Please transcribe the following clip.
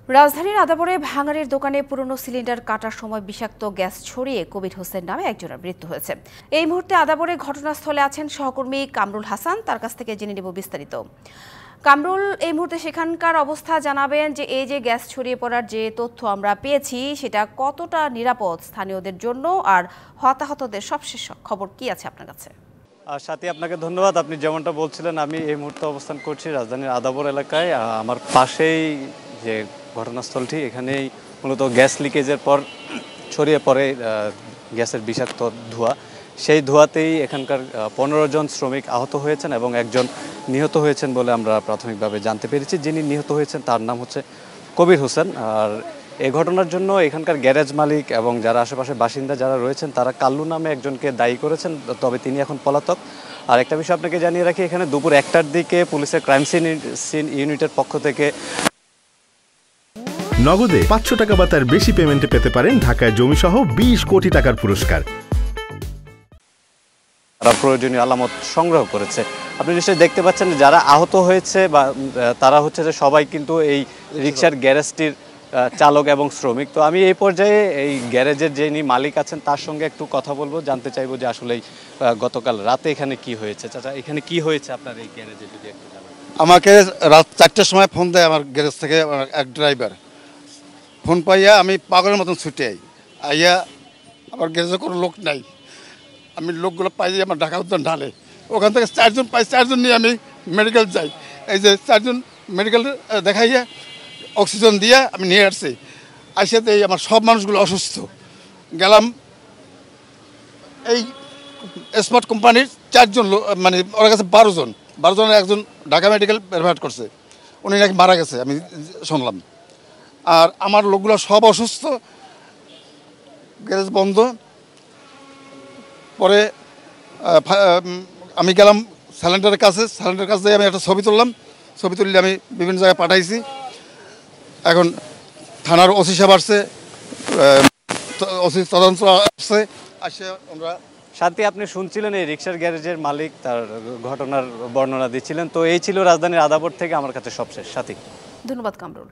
রাজধানীর আদাবরে ভাঙাড়ির দোকানে পুরনো সিলিন্ডার কাটার সময় বিষাক্ত গ্যাস ছড়িয়ে কবির হোসেন নামে একজনের মৃত্যু হয়েছে। এই মুহূর্তে আদাবরে ঘটনাস্থলে আছেন সহকর্মী কামরুল হাসান, তার কাছ থেকে জেনে নেব বিস্তারিত। কামরুল, এই মুহূর্তে সেখানকার অবস্থা জানাবেন যে এই যে গ্যাস ছড়িয়ে পড়ার যে তথ্য আমরা পেয়েছি সেটা কতটা নিরাপদ স্থানীয়দের জন্য, আর হতাহতদের সবশেষ খবর কি আছে আপনার কাছে? সাথী, আপনাকে ধন্যবাদ। আপনি যেমনটা বলছিলেন, আমি এই মুহূর্তে অবস্থান করছি রাজধানীর আদাবর এলাকায়। আমার পাশেই যে ঘটনাস্থলটি, এখানেই মূলত গ্যাস লিকেজের পর ছড়িয়ে পড়ে গ্যাসের বিষাক্ত ধোঁয়া। সেই ধোঁয়াতেই এখানকার 15 জন শ্রমিক আহত হয়েছেন এবং একজন নিহত হয়েছেন বলে আমরা প্রাথমিকভাবে জানতে পেরেছি। যিনি নিহত হয়েছেন তার নাম হচ্ছে কবির হোসেন। আর এই ঘটনার জন্য এখানকার গ্যারেজ মালিক এবং যারা আশেপাশে বাসিন্দা যারা রয়েছেন তারা কাল্লু নামে একজনকে দায়ী করেছেন, তবে তিনি এখন পলাতক। আর একটা বিষয় আপনাকে জানিয়ে রাখি, এখানে দুপুর 1টার দিকে পুলিশের ক্রাইম সিন ইউনিটের পক্ষ থেকে নগদে 500 টাকা বা তার বেশি পেমেন্টে পেতে পারেন ঢাকায় জমিসহ 20 কোটি টাকার পুরস্কার। তারা প্রয়োজনীয় আলামত সংগ্রহ করেছে। আপনি নিশ্চয়ই দেখতে পাচ্ছেন যারা আহত হয়েছে বা তারা হচ্ছে যে সবাই কিন্তু এই রিকশার গ্যারেজটির চালক এবং শ্রমিক। তো আমি এই পর্যায়ে এই গ্যারেজের যিনি মালিক আছেন তার সঙ্গে একটু কথা বলবো, জানতে চাইবো যে আসলে গতকাল রাতে এখানে কি হয়েছে। চাচা, এখানে কি হয়েছে আপনার এই গ্যারেজে যদি একটু জানান। আমাকে রাত 4টার সময় ফোন দেয় আমার গ্যারেজ থেকে এক ড্রাইভার। ফোন পাইয়া আমি পাগলের মতন ছুটে আইয়া আমার গ্যারেজে কোনো লোক নাই। আমি লোকগুলো পাই যে আমার ঢাকা উদ্যান ঢালে, ওখান থেকে 4জন পাই, 4জন নিয়ে আমি মেডিকেল যাই। এই যে 4জন মেডিকেল দেখাইয়া অক্সিজেন দিয়ে আমি নিয়ে আসছি। আসিয়াতে এই আমার সব মানুষগুলো অসুস্থ। গেলাম এই স্মার্ট কোম্পানির 4জন মানে ওর কাছে 12 জনের একজন ঢাকা মেডিকেল রেফার করছে, উনি নাকি মারা গেছে আমি শুনলাম। আর আমার লোকগুলো সব অসুস্থ, গ্যারেজ বন্ধ। পরে আমি গেলাম সিলিন্ডারের কাছে দিয়ে আমি একটা ছবি তুললাম। ছবি তুললে আমি বিভিন্ন জায়গায় পাঠাইছি। এখন থানার ওসি সাহেব আসছে, ওসি তদন্ত আসছে, আসে আমরা। শান্তি, আপনি শুনছিলেন এই রিকশার গ্যারেজের মালিক তার ঘটনার বর্ণনা দিচ্ছিলেন। তো এই ছিল রাজধানীর আদাবর থেকে আমার কাছে সবশেষ। সাথী, ধন্যবাদ কামরুল।